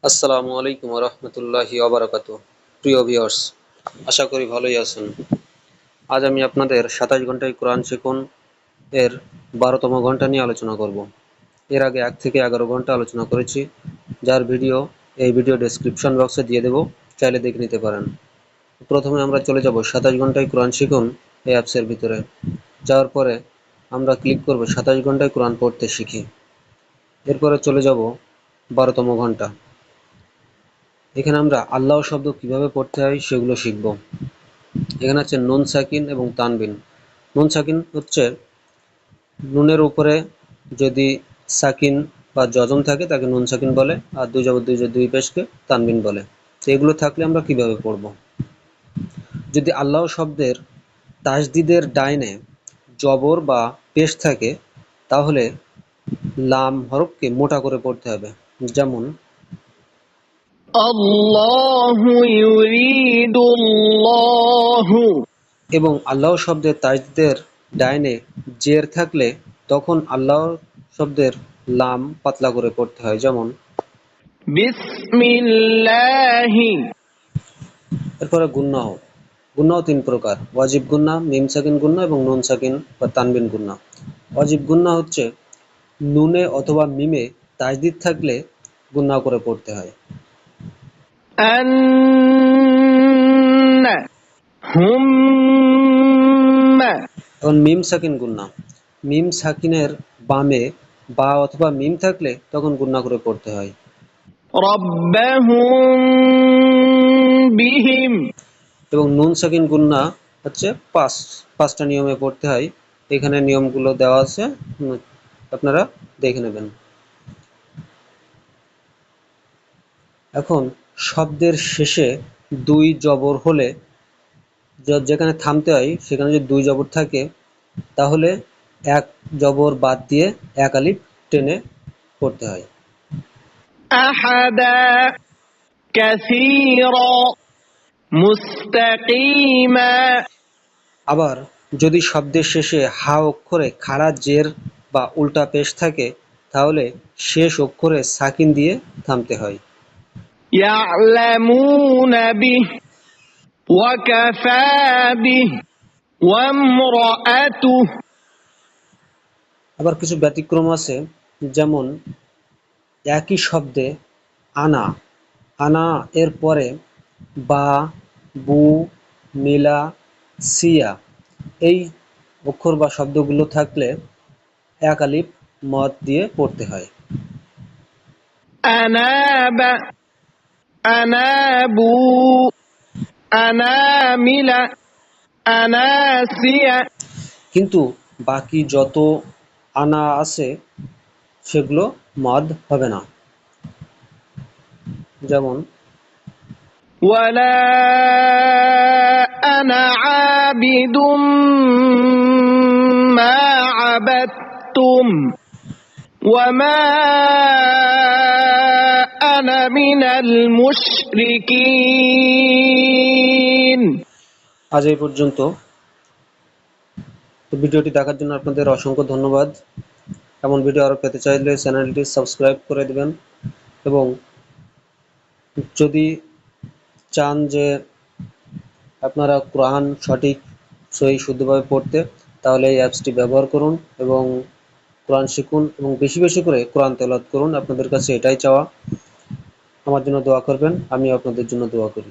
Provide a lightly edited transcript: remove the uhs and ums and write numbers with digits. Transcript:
আসসালামু আলাইকুম রহমতুল্লাহি ওবারাকাতু। প্রিয় ভিউয়ার্স, আশা করি ভালোই আছেন। আজ আমি আপনাদের 27 ঘন্টায় কোরআন শিখুন এর 12তম ঘন্টা নিয়ে আলোচনা করব। এর আগে 1 থেকে 11 ঘন্টা আলোচনা করেছি, যার ভিডিও এই ভিডিও ডেসক্রিপশন বক্সে দিয়ে দেব, চাইলে দেখে নিতে পারেন। প্রথমে আমরা চলে যাব 27 ঘন্টায় কোরআন শিখুন এই অ্যাপসের ভিতরে। যাওয়ার পরে আমরা ক্লিক করব 27 ঘন্টায় কোরআন পড়তে শিখি। এরপরে চলে যাব 12তম ঘন্টা। এখানে আমরা আল্লাহ শব্দ কিভাবে পড়তে হয় সেগুলো শিখব। এখানে আছে নুন সাকিন এবং তানবিন। নুন সাকিন হচ্ছে নুনের উপরে যদি সাকিন বা যজম থাকে তাকে নুন সাকিন বলে, আর দুই জবর দুই পেশকে তানবিন বলে। তো এগুলো থাকলে আমরা কিভাবে পড়ব? যদি আল্লাহ শব্দের তাসদিদের ডাইনে জবর বা পেশ থাকে, তাহলে লাম হরফকে মোটা করে পড়তে হবে। যেমন আল্লাহু ইউরিদুল্লাহু। এবং আল্লাহ শব্দের তাসদিদের ডাইনে জের থাকলে তখন আল্লাহ শব্দের লাম পাতলা করে পড়তে হয়। যেমন বিসমিল্লাহি। এরপরে গুন্নাহ। গুন্নাহ 3 প্রকার: ওয়াজিব গুন্না, মিম সাকিন গুন্না এবং নুন সাকিন বা তানবিন গুন্না। ওয়াজিব গুন্না হচ্ছে নুনে অথবা মিমে তাসদিদ থাকলে গুন্না করে পড়তে হয়। আন্না হুম্মা। এখন মিম সাকিন গুন্না। মিম সাকিনের বামে বা অথবা মিম থাকলে তখন গুন্না করে পড়তে হয়। রব্বাহুম বিহিম। এবং নুন সাকিন গুন্না হচ্ছে পাঁচটা নিয়মে পড়তে হয়। এখানে নিয়মগুলো দেওয়া আছে, আপনারা দেখে নেবেন। এখন শব্দের শেষে দুই জবর হলে, যেখানে থামতে হয় সেখানে যদি দুই জবর থাকে, তাহলে এক জবর বাদ দিয়ে এক আলিফ টেনে পড়তে হয়। আহাদা কাসীরা মুস্তাকিমা। আবার যদি শব্দের শেষে হা অক্ষরে খাড়া জের বা উল্টা পেশ থাকে, তাহলে শেষ অক্ষরে সাকিন দিয়ে থামতে হয়। ইয়ালামুনা বিহি ওয়া কাফা বিহি ওয়া ইমরাআতুহু। আবার কিছু ব্যতিক্রম আছে, যেমন একই শব্দে আনা, আনা এর পরে বা, বু, মিলা, সিয়া এই অক্ষর বা শব্দগুলো থাকলে এক আলিফ মদ দিয়ে পড়তে হয়। আনাবা আনাবু আনামিলা আনাসিয়া। কিন্তু বাকি যত আনা আছে সেগুলো মদ হবে না। যেমন ওয়ালা আনা আবিদুম মা আবাদতুম ওয়া মা আনা মিনাল মুশরিকিন। আজ এই পর্যন্ত। তো ভিডিওটি দেখার জন্য আপনাদের অসংখ্য ধন্যবাদ। এমন ভিডিও আরো পেতে চাইলে চ্যানেলটি সাবস্ক্রাইব করে দিবেন, এবং যদি চান যে আপনারা কোরআন সঠিক সহি শুদ্ধভাবে পড়তে, তাহলে এই অ্যাপসটি ব্যবহার করুন এবং কোরআন শিখুন এবং বেশি বেশি করে কোরআন তেলাওয়াত করুন। আপনাদের কাছে এটাই চাওয়া। আমার জন্য দোয়া করবেন, আমি আপনাদের জন্য দোয়া করি।